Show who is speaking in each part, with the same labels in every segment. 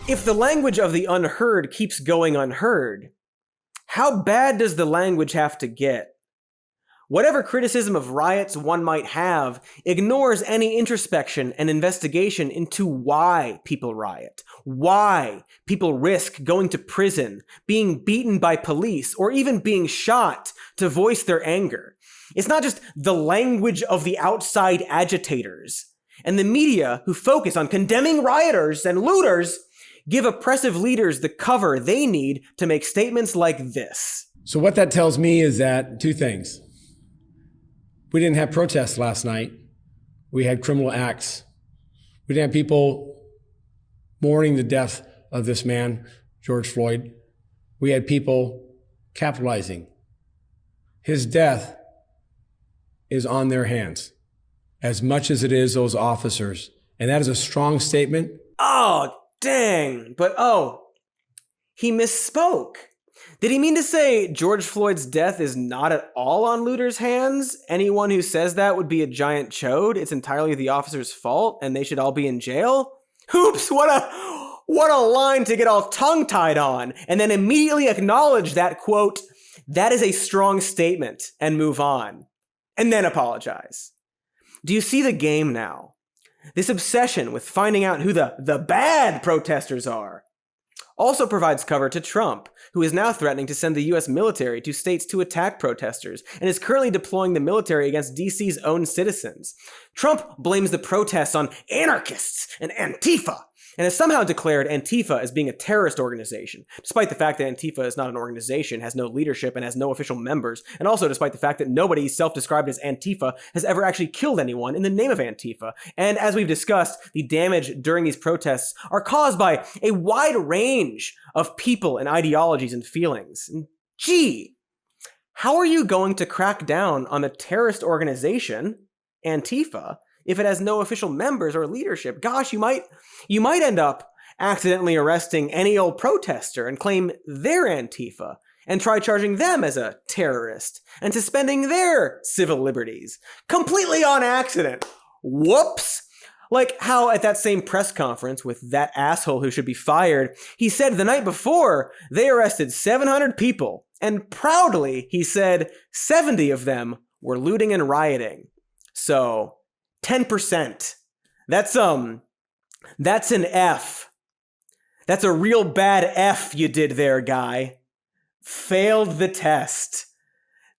Speaker 1: If the language of the unheard keeps going unheard, how bad does the language have to get? Whatever criticism of riots one might have ignores any introspection and investigation into why people riot, why people risk going to prison, being beaten by police, or even being shot to voice their anger. It's not just the language of the outside agitators. And the media, who focus on condemning rioters and looters, give oppressive leaders the cover they need to make statements like this.
Speaker 2: So what that tells me is that two things. We didn't have protests last night. We had criminal acts. We didn't have people mourning the death of this man, George Floyd. We had people capitalizing. His death is on their hands as much as it is those officers. And that is a strong statement.
Speaker 1: Oh, dang. But he misspoke. Did he mean to say George Floyd's death is not at all on looters' hands? Anyone who says that would be a giant chode. It's entirely the officer's fault, and they should all be in jail? Oops, what a line to get all tongue-tied on, and then immediately acknowledge that, quote, that is a strong statement, and move on. And then apologize. Do you see the game now? This obsession with finding out who the bad protesters are also provides cover to Trump, who is now threatening to send the US military to states to attack protesters and is currently deploying the military against DC's own citizens. Trump blames the protests on anarchists and Antifa, and has somehow declared Antifa as being a terrorist organization, despite the fact that Antifa is not an organization, has no leadership, and has no official members, and also despite the fact that nobody self-described as Antifa has ever actually killed anyone in the name of Antifa. And as we've discussed, the damage during these protests are caused by a wide range of people and ideologies and feelings. And gee, how are you going to crack down on the terrorist organization, Antifa, if it has no official members or leadership? Gosh, you might end up accidentally arresting any old protester and claim they're Antifa and try charging them as a terrorist and suspending their civil liberties completely on accident. Whoops. Like how at that same press conference with that asshole who should be fired, he said the night before they arrested 700 people, and proudly he said 70 of them were looting and rioting. So 10%. That's an F. That's a real bad F you did there, guy. Failed the test.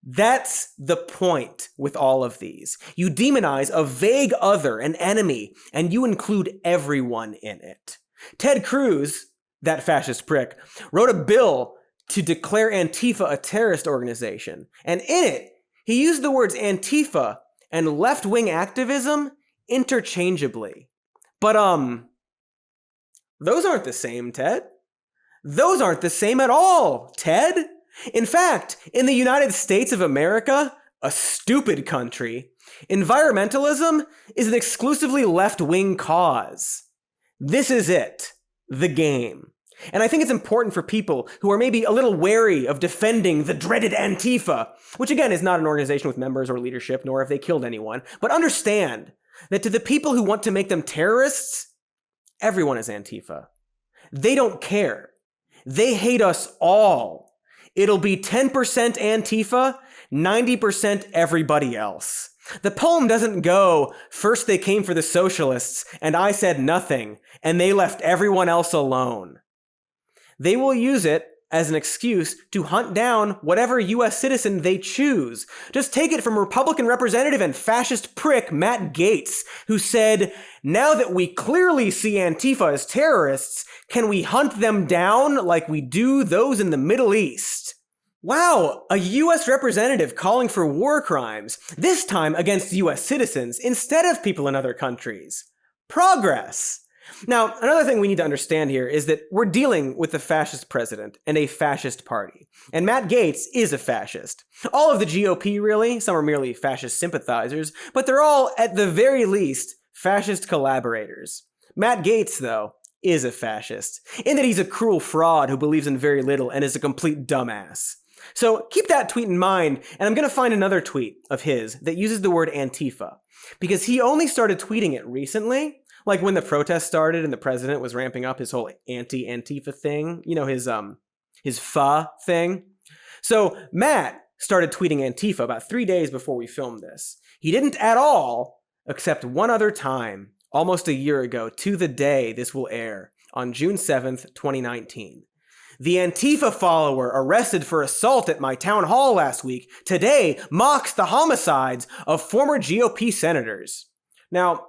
Speaker 1: That's the point with all of these. You demonize a vague other, an enemy, and you include everyone in it. Ted Cruz, that fascist prick, wrote a bill to declare Antifa a terrorist organization. And in it, he used the words Antifa and left-wing activism interchangeably. But, those aren't the same, Ted. Those aren't the same at all, Ted. In fact, in the United States of America, a stupid country, environmentalism is an exclusively left-wing cause. This is it, the game. And I think it's important for people who are maybe a little wary of defending the dreaded Antifa, which again is not an organization with members or leadership, nor have they killed anyone, but understand that to the people who want to make them terrorists, everyone is Antifa. They don't care. They hate us all. It'll be 10% Antifa, 90% everybody else. The poem doesn't go, first they came for the socialists, and I said nothing, and they left everyone else alone. They will use it as an excuse to hunt down whatever US citizen they choose. Just take it from Republican representative and fascist prick Matt Gaetz, who said, now that we clearly see Antifa as terrorists, can we hunt them down like we do those in the Middle East? Wow, a US representative calling for war crimes, this time against US citizens instead of people in other countries. Progress. Now, another thing we need to understand here is that we're dealing with a fascist president and a fascist party. And Matt Gaetz is a fascist. All of the GOP, really, some are merely fascist sympathizers, but they're all, at the very least, fascist collaborators. Matt Gaetz, though, is a fascist, in that he's a cruel fraud who believes in very little and is a complete dumbass. So keep that tweet in mind, and I'm going to find another tweet of his that uses the word Antifa, because he only started tweeting it recently, Like when the protest started and the president was ramping up his whole anti-Antifa thing, his fa thing. So Matt started tweeting Antifa about 3 days before we filmed this. He didn't at all, except one other time, almost a year ago, to the day this will air, on June 7th, 2019. The Antifa follower arrested for assault at my town hall last week today mocks the homicides of former GOP senators. Now,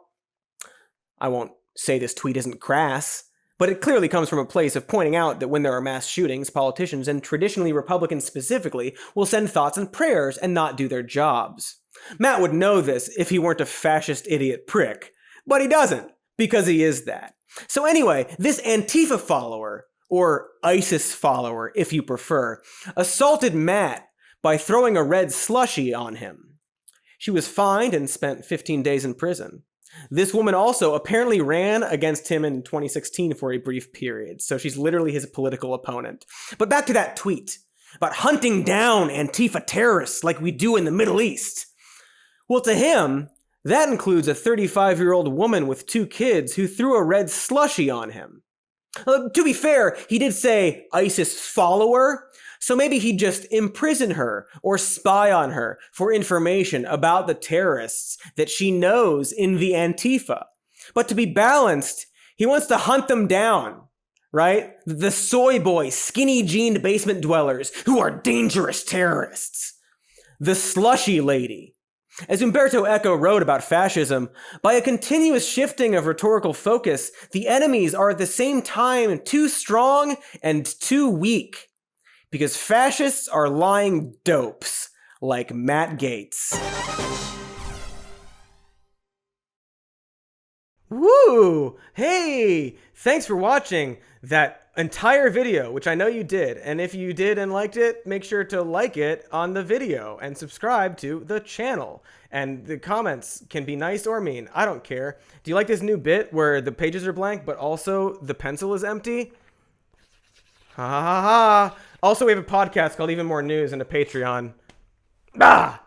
Speaker 1: I won't say this tweet isn't crass, but it clearly comes from a place of pointing out that when there are mass shootings, politicians, and traditionally Republicans specifically, will send thoughts and prayers and not do their jobs. Matt would know this if he weren't a fascist idiot prick, but he doesn't, because he is that. So anyway, this Antifa follower, or ISIS follower if you prefer, assaulted Matt by throwing a red slushie on him. She was fined and spent 15 days in prison. This woman also apparently ran against him in 2016 for a brief period, so she's literally his political opponent. But back to that tweet about hunting down Antifa terrorists like we do in the Middle East. Well, to him, that includes a 35-year-old woman with 2 kids who threw a red slushie on him. To be fair, he did say ISIS follower, so maybe he'd just imprison her or spy on her for information about the terrorists that she knows in the Antifa. But to be balanced, he wants to hunt them down, right? The soy boy, skinny-jeaned basement dwellers who are dangerous terrorists. The slushy lady. As Umberto Eco wrote about fascism, by a continuous shifting of rhetorical focus, the enemies are at the same time too strong and too weak. Because fascists are lying dopes, like Matt Gaetz. Woo! Hey! Thanks for watching that entire video, which I know you did. And if you did and liked it, make sure to like it on the video and subscribe to the channel. And the comments can be nice or mean. I don't care. Do you like this new bit where the pages are blank, but also the pencil is empty? Ha ha ha ha. Also, we have a podcast called Even More News and a Patreon. Ah!